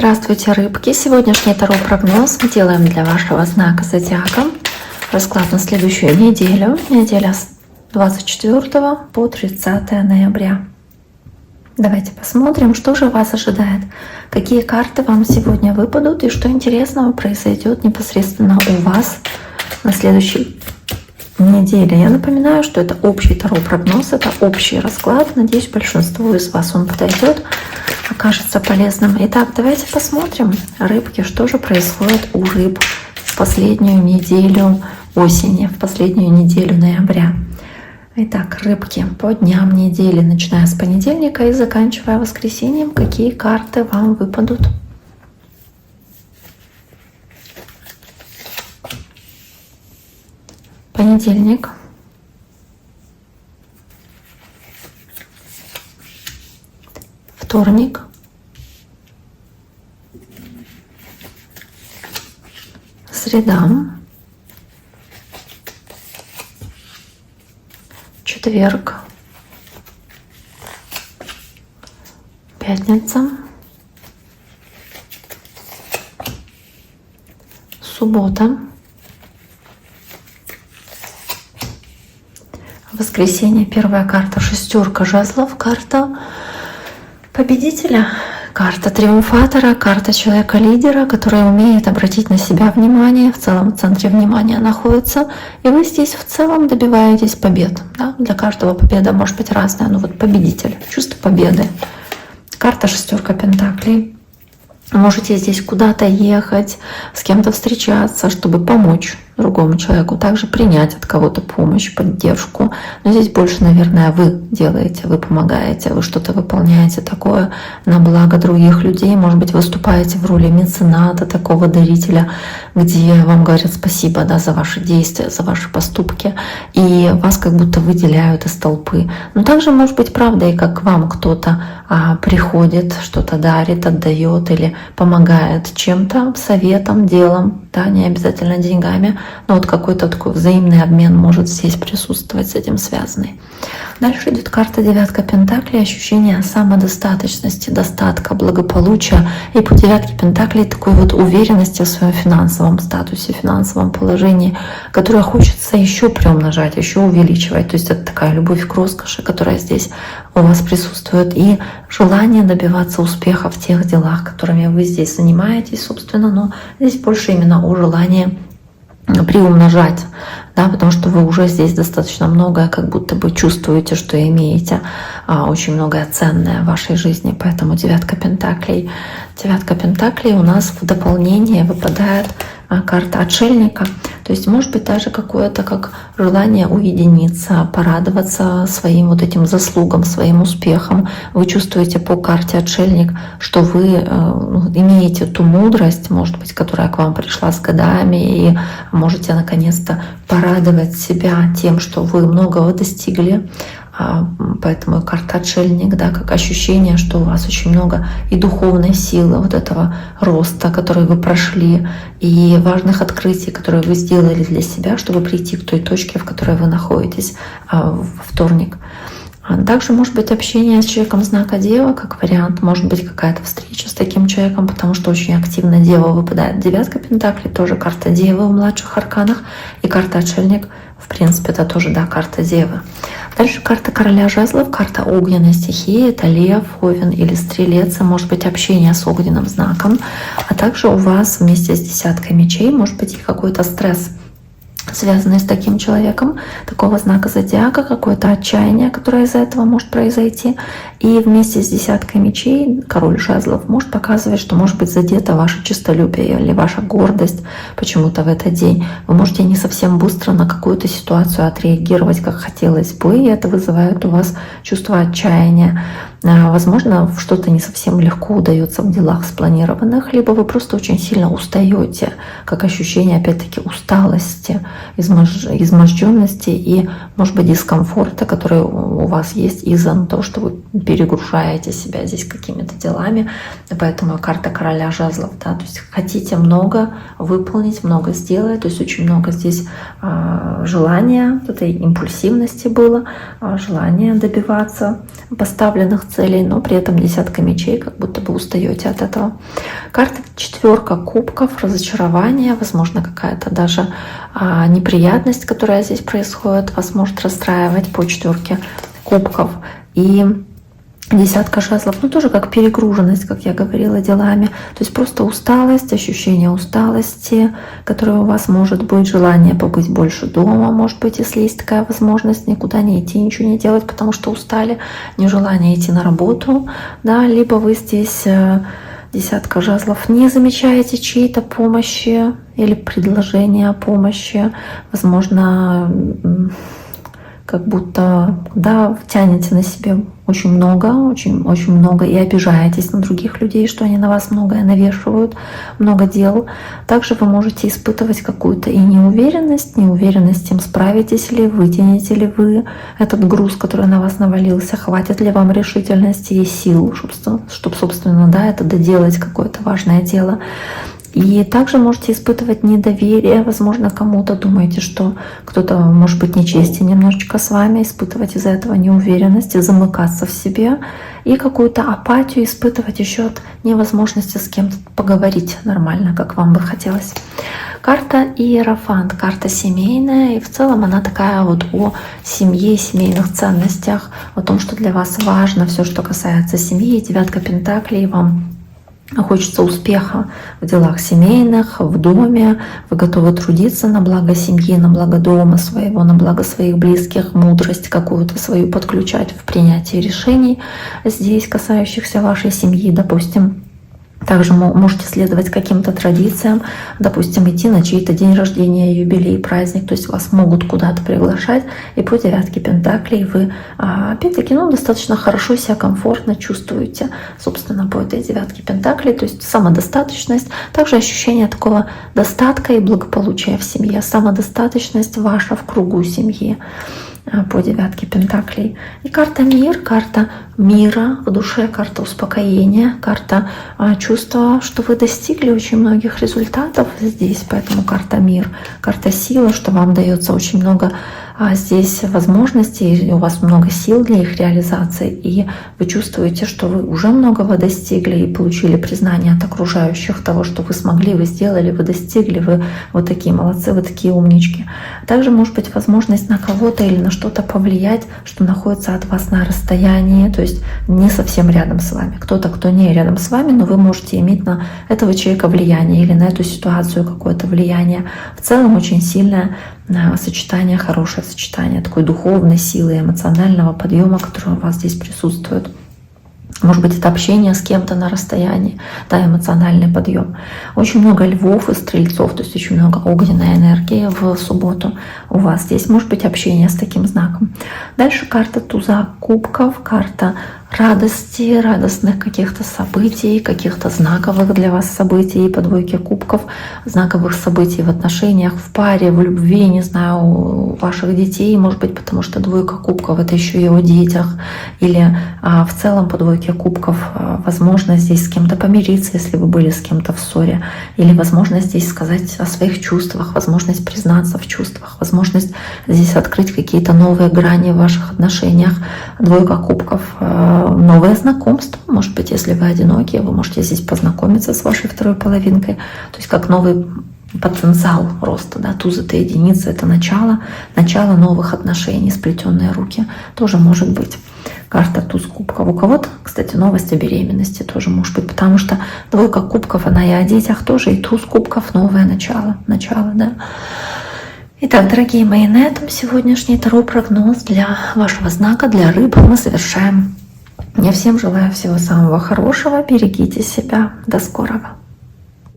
Здравствуйте, рыбки! Сегодняшний таро-прогноз мы делаем для вашего знака зодиака. Расклад на следующую неделю. Неделя с 24 по 30 ноября. Давайте посмотрим, что же вас ожидает. Какие карты вам сегодня выпадут и что интересного произойдет непосредственно у вас на следующей неделе. Я напоминаю, что это общий таро-прогноз, это общий расклад. Надеюсь, большинству из вас он подойдет, окажется полезным. Итак, давайте посмотрим, рыбки, что же происходит у рыб в последнюю неделю осени, в последнюю неделю ноября. Итак, рыбки, по дням недели, начиная с понедельника и заканчивая воскресеньем, какие карты вам выпадут? Понедельник. Вторник. Среда. Четверг. Пятница. Суббота. Воскресенье. Первая карта — шестерка жезлов, карта победителя, карта триумфатора, карта человека-лидера, который умеет обратить на себя внимание, в целом в центре внимания находится, и вы здесь в целом добиваетесь побед. Да? Для каждого победа может быть разная, но вот победитель, чувство победы. Карта шестерка пентаклей. Можете здесь куда-то ехать, с кем-то встречаться, чтобы помочь другому человеку, также принять от кого-то помощь, поддержку. Но здесь больше, наверное, вы делаете, вы помогаете, вы что-то выполняете такое на благо других людей. Может быть, выступаете в роли мецената, такого дарителя, где вам говорят спасибо, да, за ваши действия, за ваши поступки, и вас как будто выделяют из толпы. Но также может быть правда, и как к вам кто-то приходит, что-то дарит, отдает или помогает чем-то, советом, делом, да, не обязательно деньгами, но вот какой-то такой взаимный обмен может здесь присутствовать, с этим связанный. Дальше идет карта девятка пентаклей, ощущение самодостаточности, достатка, благополучия. И по девятке пентаклей такой вот уверенности в своем финансовом статусе, финансовом положении, которое хочется еще приумножать, еще увеличивать. То есть это такая любовь к роскоши, которая здесь у вас присутствует, и желание добиваться успеха в тех делах, которыми вы здесь занимаетесь, собственно, но здесь больше именно о желании приумножать, да, потому что вы уже здесь достаточно многое как будто бы чувствуете, что имеете очень многое ценное в вашей жизни, поэтому девятка пентаклей. Девятка пентаклей у нас в дополнение выпадает карта отшельника, то есть может быть даже какое-то как желание уединиться, порадоваться своим вот этим заслугам, своим успехам. Вы чувствуете по карте отшельник, что вы имеете ту мудрость, может быть, которая к вам пришла с годами, и можете наконец-то порадовать себя тем, что вы многого достигли. Поэтому карта отшельник, да, как ощущение, что у вас очень много и духовной силы, вот этого роста, который вы прошли, и важных открытий, которые вы сделали для себя, чтобы прийти к той точке, в которой вы находитесь во вторник. Также может быть общение с человеком знака Дева, как вариант, может быть какая-то встреча с таким человеком, потому что очень активно Дева выпадает. Девятка пентаклей тоже карта Девы в младших арканах, и карта отшельник, в принципе, это тоже, да, карта Девы. Дальше карта короля жезлов, карта огненной стихии, это лев, овен или стрелец, может быть общение с огненным знаком, а также у вас вместе с десяткой мечей может быть и какой-то стресс, связанный с таким человеком, такого знака зодиака, какое-то отчаяние, которое из-за этого может произойти. И вместе с десяткой мечей король жезлов может показывать, что может быть задето ваше честолюбие или ваша гордость почему-то в этот день. Вы можете не совсем быстро на какую-то ситуацию отреагировать, как хотелось бы, и это вызывает у вас чувство отчаяния. Возможно, что-то не совсем легко удается в делах спланированных, либо вы просто очень сильно устаете, как ощущение, опять-таки, усталости, изможденности и, может быть, дискомфорта, который у вас есть из-за того, что вы перегружаете себя здесь какими-то делами. Поэтому карта короля жезлов, да, то есть хотите много выполнить, много сделать, то есть очень много здесь желания, этой импульсивности было, желание добиваться поставленных целей, но при этом десятка мечей, как будто бы устаете от этого. Карта четверка кубков, разочарование, возможно, какая-то даже неприятность, которая здесь происходит, вас может расстраивать по четверке кубков. И десятка жезлов, ну тоже как перегруженность, как я говорила, делами. То есть просто усталость, ощущение усталости, которое у вас может быть, желание побыть больше дома, может быть, если есть такая возможность, никуда не идти, ничего не делать, потому что устали, нежелание идти на работу, да, либо вы здесь, десятка жезлов, не замечаете чьей-то помощи или предложения о помощи, возможно, как будто, да, тянете на себе очень много и обижаетесь на других людей, что они на вас многое навешивают, много дел. Также вы можете испытывать какую-то и неуверенность тем, справитесь ли, вытянете ли вы этот груз, который на вас навалился, хватит ли вам решительности и сил, чтобы собственно, да, это доделать, какое-то важное дело. И также можете испытывать недоверие, возможно, кому-то, думаете, что кто-то может быть нечестен немножечко с вами, испытывать из-за этого неуверенность, замыкаться в себе и какую-то апатию испытывать еще от невозможности с кем-то поговорить нормально, как вам бы хотелось. Карта Иерофант, карта семейная, и в целом она такая вот о семье, семейных ценностях, о том, что для вас важно, все, что касается семьи. Девятка пентаклей, вам хочется успеха в делах семейных, в доме, вы готовы трудиться на благо семьи, на благо дома своего, на благо своих близких, мудрость какую-то свою подключать в принятии решений здесь, касающихся вашей семьи, допустим. Также можете следовать каким-то традициям, допустим, идти на чей-то день рождения, юбилей, праздник, то есть вас могут куда-то приглашать, и по девятке пентаклей вы, опять-таки, достаточно хорошо себя комфортно чувствуете, собственно, по этой девятке пентаклей, то есть самодостаточность, также ощущение такого достатка и благополучия в семье, самодостаточность ваша в кругу семьи по девятке пентаклей. И карта мир, карта мира в душе, карта успокоения, карта чувства, что вы достигли очень многих результатов здесь, поэтому карта мир, карта сила, что вам дается очень много здесь возможностей, у вас много сил для их реализации, и вы чувствуете, что вы уже многого достигли и получили признание от окружающих того, что вы смогли, вы сделали, вы достигли, вы вот такие молодцы, вы такие умнички. Также может быть возможность на кого-то или на что-то повлиять, что находится от вас на расстоянии, то есть не совсем рядом с вами. Кто-то, кто не рядом с вами, но вы можете иметь на этого человека влияние или на эту ситуацию какое-то влияние. В целом очень сильное сочетание, хорошее сочетание такой духовной силы, эмоционального подъема, который у вас здесь присутствует. Может быть, это общение с кем-то на расстоянии, да, эмоциональный подъем. Очень много львов и стрельцов, то есть очень много огненной энергии в субботу у вас здесь. Может быть, общение с таким знаком. Дальше карта туза кубков, карта радости, радостных каких-то событий, каких-то знаковых для вас событий по двойке кубков, знаковых событий в отношениях, в паре, в любви, не знаю, у ваших детей, может быть, потому что двойка кубков — это еще и о детях, или в целом по двойке кубков возможно здесь с кем-то помириться, если вы были с кем-то в ссоре, или возможность здесь сказать о своих чувствах, возможность признаться в чувствах, возможность здесь открыть какие-то новые грани в ваших отношениях. Двойка кубков — новое знакомство. Может быть, если вы одиноки, вы можете здесь познакомиться с вашей второй половинкой. То есть как новый потенциал роста. Да? Туз — это единица, это начало новых отношений, сплетенные руки. Тоже может быть. Карта туз кубков. У кого-то, кстати, новость о беременности тоже может быть, потому что двойка кубков, она и о детях тоже, и туз кубков — новое начало, да. Итак, дорогие мои, на этом сегодняшний таро-прогноз для вашего знака, для рыб мы завершаем. Я всем желаю всего самого хорошего, берегите себя, до скорого.